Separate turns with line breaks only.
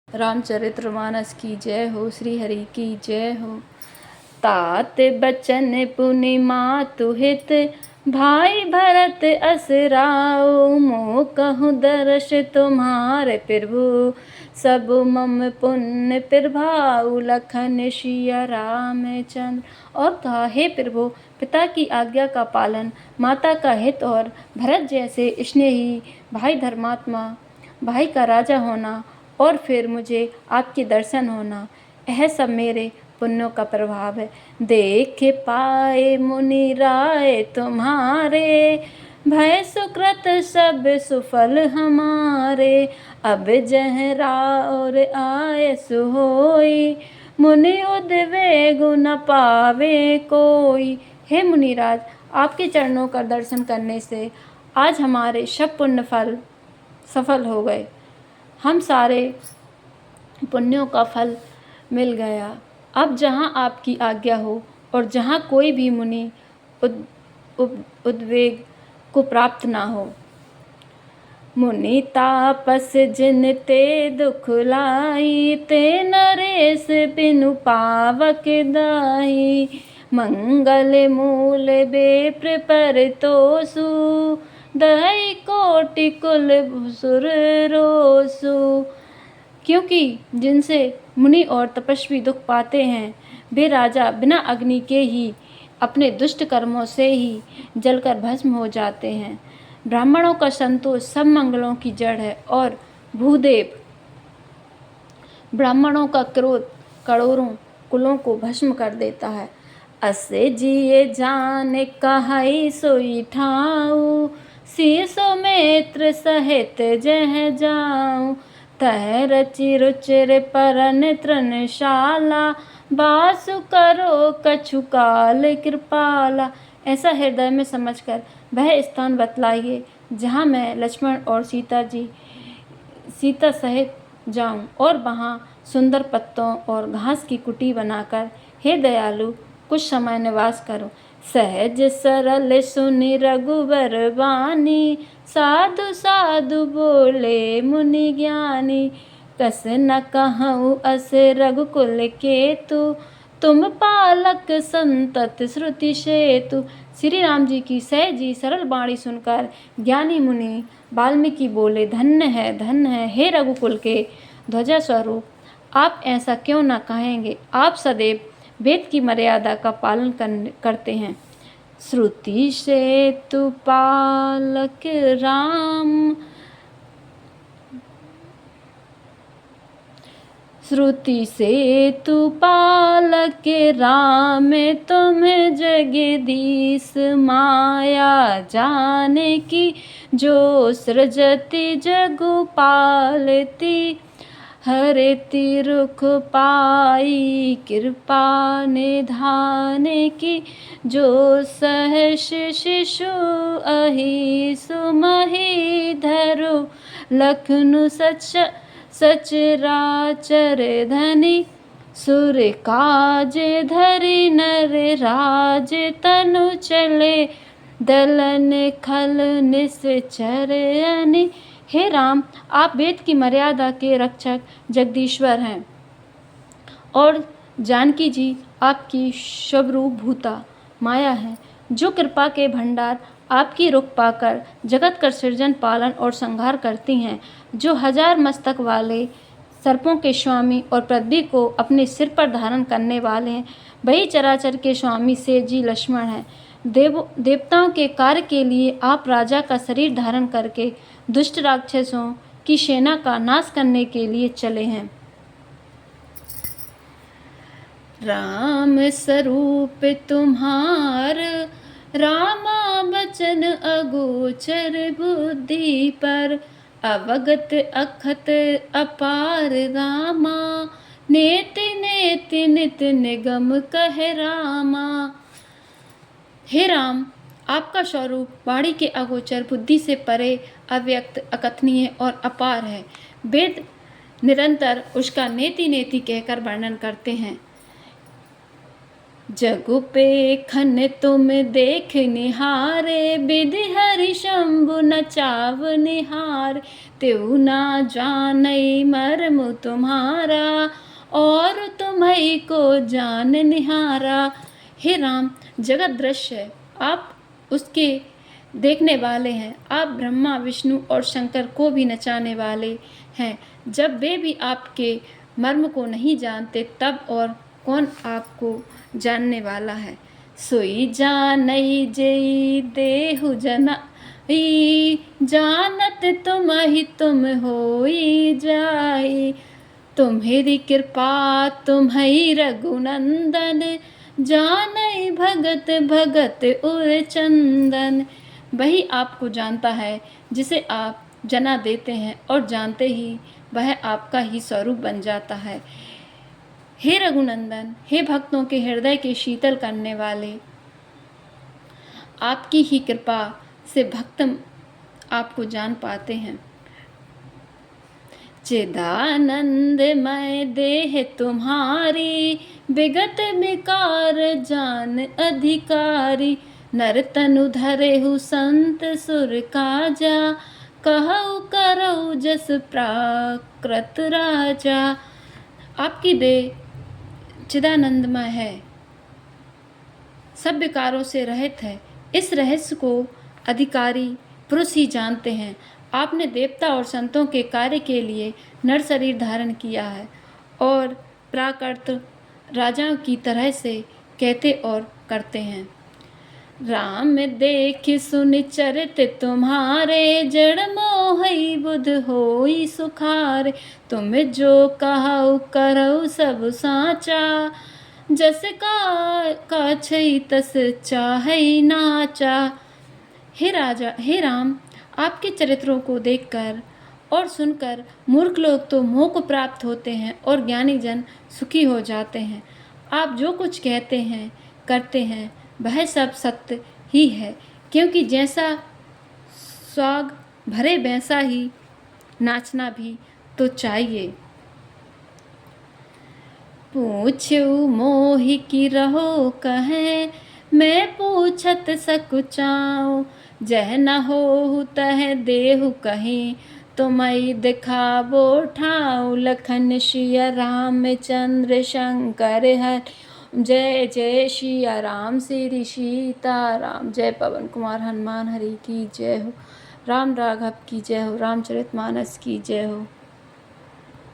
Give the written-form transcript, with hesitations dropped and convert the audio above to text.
रामचरितमानस की जय हो, श्री हरि की जय हो। तात बचन पुनि मातु हित, भाई भरत असराओ। मोह कहूँ दर्श तुम्हारे प्रभु, सब मम पुण्य प्रभाऊ। लखन सिया रामचंद्र। और कहा, हे प्रभु, पिता की आज्ञा का पालन, माता का हित और भरत जैसे स्नेही भाई, धर्मात्मा भाई का राजा होना और फिर मुझे आपके दर्शन होना, यह सब मेरे पुण्यों का प्रभाव है। देख पाए मुनि राय तुम्हारे, भय सुकृत सब सुफल हमारे। अब जह राउर आए सुहोई, मुनि उद्वेग न पावे कोई। हे मुनिराज, आपके चरणों का दर्शन करने से आज हमारे सब पुण्य फल सफल हो गए। हम सारे पुण्यों का फल मिल गया। अब जहाँ आपकी आज्ञा हो और जहाँ कोई भी मुनि उद्वेग को प्राप्त ना हो। मुनि तापस जिन ते दुख लाई, ते नरेश बिनु पावक दाई। मंगल मूल बेप्र पर तोसु, दई कोटि कुल सुर रोसु। क्योंकि जिनसे मुनि और तपस्वी दुख पाते हैं, वे राजा बिना अग्नि के ही अपने दुष्ट कर्मों से ही जलकर भस्म हो जाते हैं। ब्राह्मणों का संतोष सब मंगलों की जड़ है और भूदेव ब्राह्मणों का क्रोध करोड़ों कुलों को भस्म कर देता है। असे जिए जाने कहाई सोई ठाऊ, शीसो मित्र सहित जह जाऊं। तह रचि रुचिर परन तृणशाला, बासु करो कछु काल कृपाला। ऐसा हृदय में समझकर वह स्थान बतलाइए जहाँ मैं लक्ष्मण और सीता सहित जाऊं और वहाँ सुंदर पत्तों और घास की कुटी बनाकर, हे दयालु, कुछ समय निवास करो। सहज सरल सुनि रघुबर बानी, साधु साधु बोले मुनि ज्ञानी। कस न कहूँ अस रघुकुल केतु, तुम पालक संतत श्रुति सेतु। श्री राम जी की सहजी सरल वाणी सुनकर ज्ञानी मुनि वाल्मीकि बोले, धन्य है हे रघुकुल के ध्वजा स्वरूप, आप ऐसा क्यों न कहेंगे। आप सदैव वेद की मर्यादा का पालन करते हैं। श्रुति सेतु पालक राम, श्रुति सेतु पालक राम। तुम्हें जगदीश माया जाने की, जो सृजति जगु पालती। हरति रुख पाई कृपा निधाने की, जो सहस शिशु अहि सुमहि धरु। लखनु सचराचर धनी, सुर काज धरि नर राज। तनु चले दलन खल निश्चर अनि। हे राम, आप वेद की मर्यादा के रक्षक जगदीश्वर हैं और जानकी जी आपकी शबरूप भूता माया है, जो कृपा के भंडार आपकी रुख पाकर जगत का सृजन पालन और संहार करती हैं। जो 1000 मस्तक वाले सर्पों के स्वामी और पृथ्वी को अपने सिर पर धारण करने वाले हैं, वही चराचर के स्वामी शेष जी लक्ष्मण हैं। देवताओं के कार्य के लिए आप राजा का शरीर धारण करके दुष्ट राक्षसों की सेना का नाश करने के लिए चले हैं। राम स्वरूप तुम्हार, रामा बचन अगोचर बुद्धि पर। अवगत अखत अपार रामा, नेति नेति नित निगम कह रामा। हे राम, आपका स्वरूप वाणी के अगोचर, बुद्धि से परे, अव्यक्त, अकथनीय और अपार है। वेद निरंतर उसका नेति नेति कहकर वर्णन करते हैं। जगु पे खन तुम देख निहारे, विधि हरि शंभु नचाव निहार। त्यों ना जानई मर्म तुम्हारा, और तुम्हीं को जान निहारा। हे राम, जगत दृश्य है, आप उसके देखने वाले हैं। आप ब्रह्मा विष्णु और शंकर को भी नचाने वाले हैं। जब वे भी आपके मर्म को नहीं जानते, तब और कौन आपको जानने वाला है। सोई जानई जेई देहु जनाई, जानत तुम्हि तुम होई जाई। तुम्हेरी कृपा तुम्हि रघुनंदन, जानई भगत भगत उर चंदन। वही आपको जानता है जिसे आप जना देते हैं, और जानते ही वह आपका ही स्वरूप बन जाता है। हे रघुनंदन, हे भक्तों के हृदय के शीतल करने वाले, आपकी ही कृपा से भक्त आपको जान पाते हैं। चिदानंदमय देह तुम्हारी, विगत विकार जान अधिकारी। नर तनु धरेहु संत सुर काजा, कहु करऊ जस प्राकृत राजा। आपकी देह चिदानंदमय है, सब विकारों से रहित है। इस रहस्य को अधिकारी पुरुष ही जानते हैं। आपने देवता और संतों के कार्य के लिए नर शरीर धारण किया है, और प्राकृत राजाओं की तरह से कहते और करते हैं। राम देख सुनि चरित तुम्हारे, जड़ मोहि बुध होई सुखारे। तुम जो कहु करऊ सब साचा, जस का छई तस चाहई नाचा। हे राजा, हे राम, आपके चरित्रों को देखकर और सुनकर मूर्ख लोग तो मोह को प्राप्त होते हैं, और ज्ञानी जन सुखी हो जाते हैं। आप जो कुछ कहते हैं करते हैं वह सब सत्य ही है, क्योंकि जैसा स्वाग भरे वैसा ही नाचना भी तो चाहिए। पूछू मोहि की रहो कहे, मैं पूछत सकुचाऊं। जह न होहु तह देहु कहीं, तुम्हि दिखावो ठाऊ। लखन सिया रामचंद्र शंकर हरि, जय जय सिया राम श्री सीताराम। जय पवन कुमार हनुमान हरि की जय हो। राम राघव की जय हो। रामचरितमानस की जय हो।